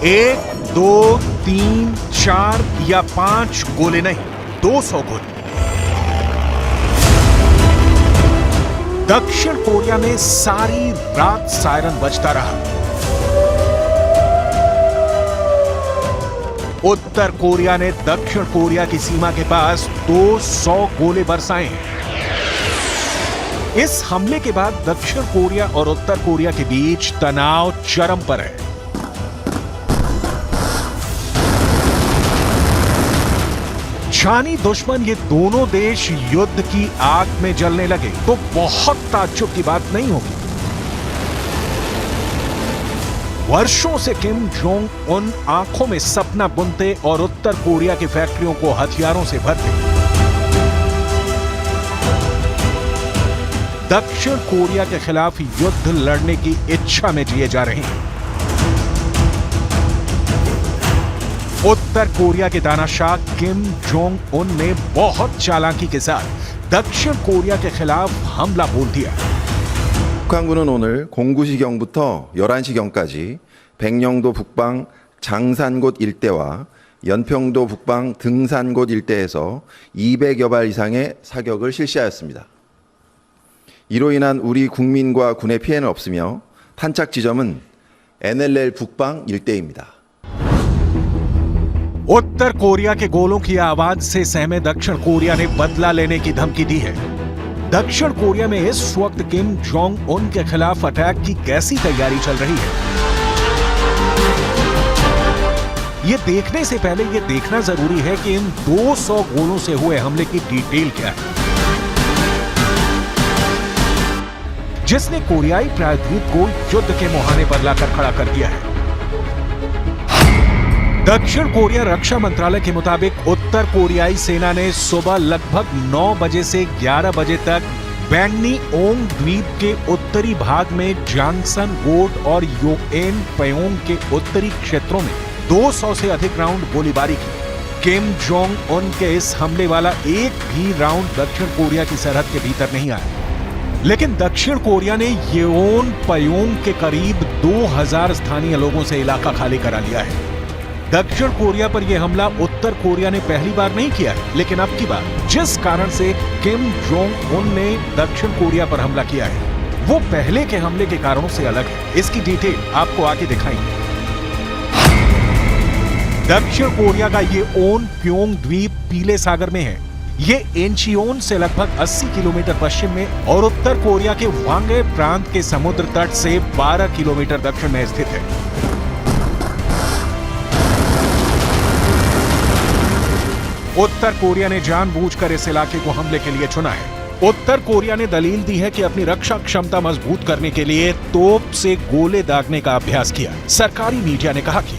1, 2, 3, 4 या 5 गोले नहीं, 200 गोले। दक्षिण कोरिया में सारी रात सायरन बजता रहा। उत्तर कोरिया ने दक्षिण कोरिया की सीमा के पास 200 गोले बरसाए हैं। इस हमले के बाद दक्षिण कोरिया और उत्तर कोरिया के बीच तनाव चरम पर है। जानी दुश्मन ये दोनों देश युद्ध की आग में जलने लगे तो बहुत ताज्जुब की बात नहीं होगी। वर्षों से किम जोंग उन आंखों में सपना बुनते और उत्तर कोरिया की फैक्ट्रियों को हथियारों से भरते। दक्षिण कोरिया के खिलाफ युद्ध लड़ने की इच्छा में जिए जा रहे हैं। उत्तर कोरिया के तानाशाह किम जोंग उन ने बहुत चालाकी के साथ दक्षिण कोरिया के खिलाफ हमला बोल दिया। 북한군은 오늘 09시경부터 11시경까지 백령도 북방 장산곶 일대와 연평도 북방 등산곶 일대에서 200여 발 이상의 사격을 실시하였습니다. 이로 인한 우리 국민과 군의 피해는 없으며 탄착 지점은 NLL 북방 일대입니다. उत्तर कोरिया के गोलों की आवाज से सहमे दक्षिण कोरिया ने बदला लेने की धमकी दी है। दक्षिण कोरिया में इस वक्त किम जोंग उन के खिलाफ अटैक की कैसी तैयारी चल रही है, ये देखने से पहले ये देखना जरूरी है कि इन 200 गोलों से हुए हमले की डिटेल क्या है, जिसने कोरियाई प्रायद्वीप को युद्ध के मुहाने पर लाकर खड़ा कर दिया है। दक्षिण कोरिया रक्षा मंत्रालय के मुताबिक उत्तर कोरियाई सेना ने सुबह लगभग 9 बजे से 11 बजे तक बैंगनी-ओंग द्वीप के उत्तरी भाग में जांगसन-गोट और योएन पयोंग के उत्तरी क्षेत्रों में 200 से अधिक राउंड गोलीबारी की। किम जोंग उन के इस हमले वाला एक भी राउंड दक्षिण कोरिया की सरहद के भीतर नहीं आया, लेकिन दक्षिण कोरिया ने योएन पयोंग के करीब 2000 स्थानीय लोगों से इलाका खाली करा लिया है। दक्षिण कोरिया पर यह हमला उत्तर कोरिया ने पहली बार नहीं किया है, लेकिन अब की बार जिस कारण से किम जोंग उन ने दक्षिण कोरिया पर हमला किया है वो पहले के हमले के कारणों से अलग है। इसकी डिटेल आपको आगे दिखाएंगे। दक्षिण कोरिया का ये ओन प्योंग द्वीप पीले सागर में है। ये इंचियोन से लगभग 80 किलोमीटर पश्चिम में और उत्तर कोरिया के वांगे प्रांत के समुद्र तट से 12 किलोमीटर दक्षिण में स्थित है। उत्तर कोरिया ने जानबूझकर इस इलाके को हमले के लिए चुना है। उत्तर कोरिया ने दलील दी है कि अपनी रक्षा क्षमता मजबूत करने के लिए तोप से गोले दागने का अभ्यास किया। सरकारी मीडिया ने कहा कि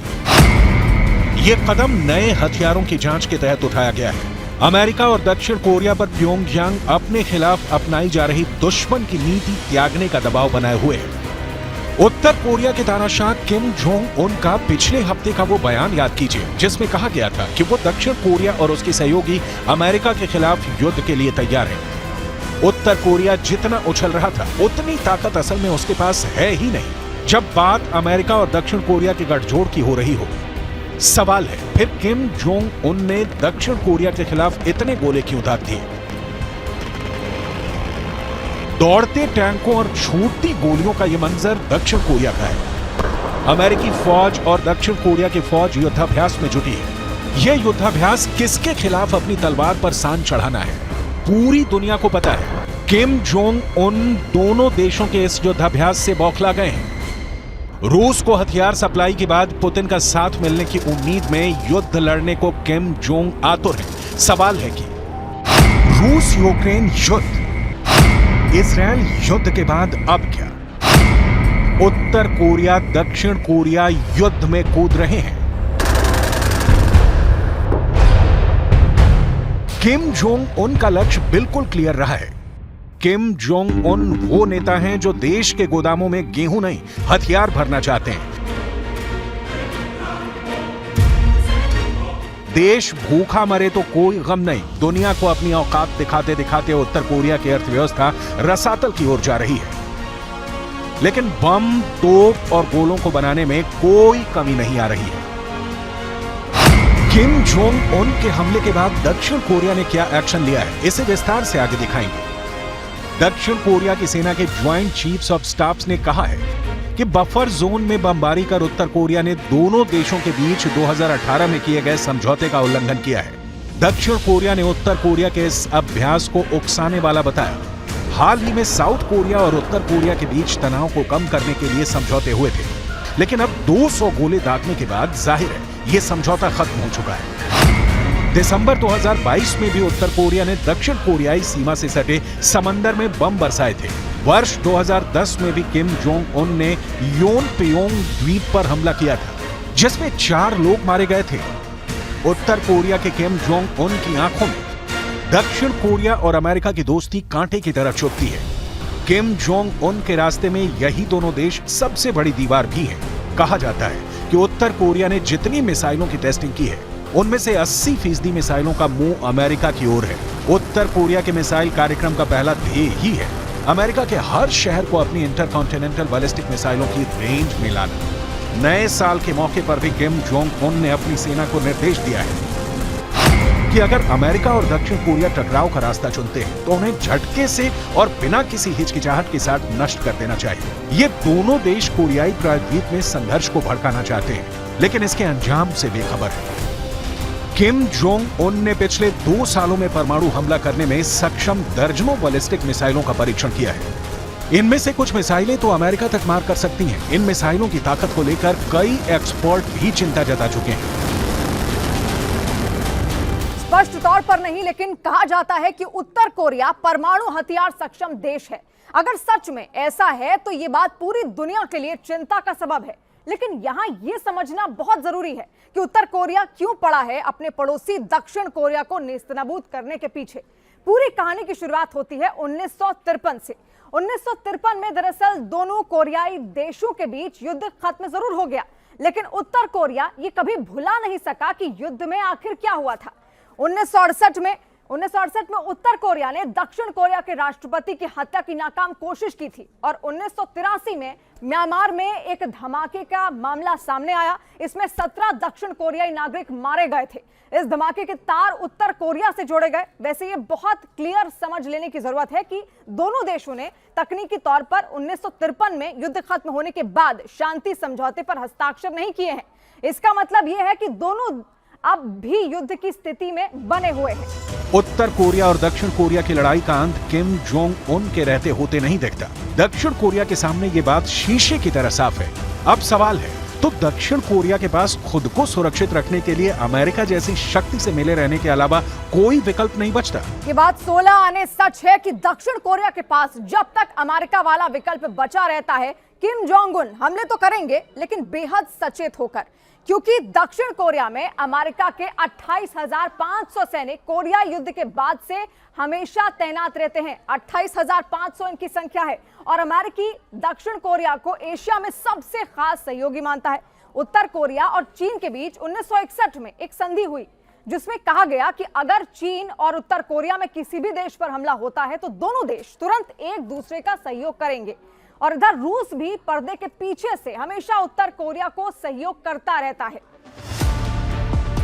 यह कदम नए हथियारों की जांच के तहत उठाया गया है। अमेरिका और दक्षिण कोरिया पर प्योंगयांग अपने खिलाफ अपनाई जा रही दुश्मन की नीति त्यागने का दबाव बनाए हुए है। उत्तर कोरिया के तानाशाह किम जोंग उन का पिछले हफ्ते का वो बयान याद कीजिए जिसमें कहा गया था कि वो दक्षिण कोरिया और उसके सहयोगी अमेरिका के खिलाफ युद्ध के लिए तैयार है। उत्तर कोरिया जितना उछल रहा था उतनी ताकत असल में उसके पास है ही नहीं जब बात अमेरिका और दक्षिण कोरिया के गठजोड़ की हो रही हो। सवाल है फिर किम जोंग उन ने दक्षिण कोरिया के खिलाफ इतने गोले क्यों दाग दिए? दौड़ते टैंकों और छूटती गोलियों का यह मंजर दक्षिण कोरिया का है। अमेरिकी फौज और दक्षिण कोरिया की फौज युद्धाभ्यास में जुटी है। यह युद्धाभ्यास किसके खिलाफ अपनी तलवार पर सान चढ़ाना है, पूरी दुनिया को पता है। किम जोंग उन दोनों देशों के इस युद्धाभ्यास से बौखला गए हैं। रूस को हथियार सप्लाई के बाद पुतिन का साथ मिलने की उम्मीद में युद्ध लड़ने को किम जोंग आतुर है। सवाल है कि रूस यूक्रेन युद्ध, इजरायल युद्ध के बाद अब क्या? उत्तर कोरिया दक्षिण कोरिया युद्ध में कूद रहे हैं। किम जोंग उन का लक्ष्य बिल्कुल क्लियर रहा है। किम जोंग उन वो नेता हैं जो देश के गोदामों में गेहूं नहीं हथियार भरना चाहते हैं। देश भूखा मरे तो कोई गम नहीं, दुनिया को अपनी औकात दिखाते दिखाते उत्तर कोरिया की अर्थव्यवस्था रसातल की ओर जा रही है। लेकिन बम, तोप और गोलों को बनाने में कोई कमी नहीं आ रही है। किम जोंग उन के हमले के बाद दक्षिण कोरिया ने क्या एक्शन लिया है, इसे विस्तार से आगे दिखाएंगे। दक्षिण कोरिया की सेना के ज्वाइंट चीफ्स ऑफ स्टाफ्स ने कहा है कि बफर जोन में बमबारी कर उत्तर कोरिया ने दोनों देशों के बीच 2018 में किए गए समझौते का उल्लंघन किया है। दक्षिण कोरिया ने उत्तर कोरिया के इस अभ्यास को उकसाने वाला बताया। हाल ही में साउथ कोरिया और उत्तर कोरिया के बीच तनाव को कम करने के लिए समझौते हुए थे, लेकिन अब 200 गोले दागने के बाद जाहिर है यह समझौता खत्म हो चुका है। दिसंबर 2022 में भी उत्तर कोरिया ने दक्षिण कोरियाई सीमा से सटे समंदर में बम बरसाए थे। वर्ष 2010 में भी किम जोंग उन ने योनप्योंग द्वीप पर हमला किया था, जिसमें 4 लोग मारे गए थे। उत्तर कोरिया के किम जोंग उन की आंखों में दक्षिण कोरिया और अमेरिका की दोस्ती कांटे की तरह चुभती है। किम जोंग उन के रास्ते में यही दोनों देश सबसे बड़ी दीवार भी है। कहा जाता है कि उत्तर कोरिया ने जितनी मिसाइलों की टेस्टिंग की है, उनमें से 80% मिसाइलों का मुंह अमेरिका की ओर है। उत्तर कोरिया के मिसाइल कार्यक्रम का पहला ध्येय ही है अमेरिका के हर शहर को अपनी इंटरकॉन्टिनेंटल बैलिस्टिक मिसाइलों की रेंज में लाना। नए साल के मौके पर भी किम जोंग उन ने अपनी सेना को निर्देश दिया है कि अगर अमेरिका और दक्षिण कोरिया टकराव का रास्ता चुनते हैं तो उन्हें झटके से और बिना किसी हिचकिचाहट के साथ नष्ट कर देना चाहिए। ये दोनों देश कोरियाई प्रायद्वीप में संघर्ष को भड़काना चाहते हैं, लेकिन इसके अंजाम से बेखबर है। किम जोंग उन ने पिछले 2 सालों में परमाणु हमला करने में सक्षम दर्जनों बैलिस्टिक मिसाइलों का परीक्षण किया है। इनमें से कुछ मिसाइलें तो अमेरिका तक मार कर सकती हैं। इन मिसाइलों की ताकत को लेकर कई एक्सपर्ट भी चिंता जता चुके हैं। स्पष्ट तौर पर नहीं, लेकिन कहा जाता है कि उत्तर कोरिया परमाणु हथियार सक्षम देश है। अगर सच में ऐसा है तो ये बात पूरी दुनिया के लिए चिंता का सबब है। लेकिन यहां यह समझना बहुत जरूरी है कि उत्तर कोरिया क्यों पड़ा है अपने पड़ोसी दक्षिण कोरिया को नेस्तनाबूद करने के पीछे। पूरी कहानी की शुरुआत होती है 1953 से। 1953 में दरअसल दोनों कोरियाई देशों के बीच युद्ध खत्म जरूर हो गया, लेकिन उत्तर कोरिया ये कभी भुला नहीं सका कि युद्ध में आखिर क्या हुआ था। 1968 में उत्तर कोरिया ने दक्षिण कोरिया के राष्ट्रपति की हत्या की नाकाम कोशिश की थी और 1983 में म्यांमार में एक धमाके का मामला सामने आया। इसमें 17 दक्षिण कोरियाई नागरिक मारे गए थे। इस धमाके के तार उत्तर कोरिया से जोड़े गए। वैसे ये बहुत क्लियर समझ लेने की जरूरत है कि दोनों देशों ने तकनीकी तौर पर 1953 में युद्ध खत्म होने के बाद शांति समझौते पर हस्ताक्षर नहीं किए हैं। इसका मतलब यह है कि दोनों अब भी युद्ध की स्थिति में बने हुए हैं। उत्तर कोरिया और दक्षिण कोरिया की लड़ाई का अंत किम जोंग उन के रहते होते नहीं दिखता। दक्षिण कोरिया के सामने ये बात शीशे की तरह साफ है। अब सवाल है, तो दक्षिण कोरिया के पास खुद को सुरक्षित रखने के लिए अमेरिका जैसी शक्ति से मिले रहने के अलावा कोई विकल्प नहीं बचता। ये बात 16 आने सच है कि दक्षिण कोरिया के पास जब तक अमेरिका वाला विकल्प बचा रहता है, किम जोंग उन हमले तो करेंगे, लेकिन बेहद सचेत होकर, क्योंकि दक्षिण कोरिया में अमेरिका के 28,500 सैनिक कोरिया युद्ध के बाद से हमेशा तैनात रहते हैं। 28,500 इनकी संख्या है और अमेरिकी दक्षिण कोरिया को एशिया में सबसे खास सहयोगी मानता है। उत्तर कोरिया और चीन के बीच 1961 में एक संधि हुई, जिसमें कहा गया कि अगर चीन और उत्तर कोरिया में किसी भी देश पर हमला होता है तो दोनों देश तुरंत एक दूसरे का सहयोग करेंगे। और इधर रूस भी पर्दे के पीछे से हमेशा उत्तर कोरिया को सहयोग करता रहता है।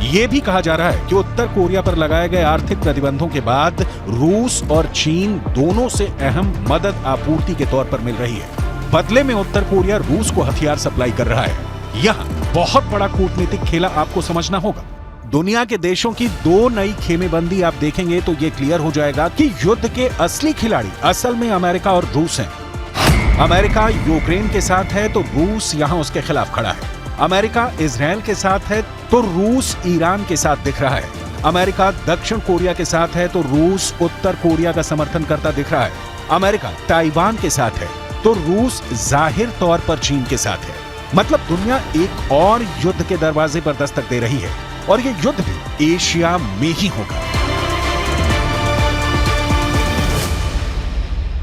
यह भी कहा जा रहा है कि उत्तर कोरिया पर लगाए गए आर्थिक प्रतिबंधों के बाद रूस और चीन दोनों से अहम मदद आपूर्ति के तौर पर मिल रही है। बदले में उत्तर कोरिया रूस को हथियार सप्लाई कर रहा है। यहां बहुत बड़ा कूटनीतिक खेला आपको समझना होगा। दुनिया के देशों की 2 नई खेमेबंदी आप देखेंगे तो यह क्लियर हो जाएगा कि युद्ध के असली खिलाड़ी असल में अमेरिका और रूस हैं। अमेरिका यूक्रेन के साथ है तो रूस यहां उसके खिलाफ खड़ा है। अमेरिका इजराइल के साथ है तो रूस ईरान के साथ दिख रहा है। अमेरिका दक्षिण कोरिया के साथ है तो रूस उत्तर कोरिया का समर्थन करता दिख रहा है। अमेरिका ताइवान के साथ है तो रूस जाहिर तौर पर चीन के साथ है। मतलब दुनिया एक और युद्ध के दरवाजे पर दस्तक दे रही है और यह युद्ध भी एशिया में ही होगा।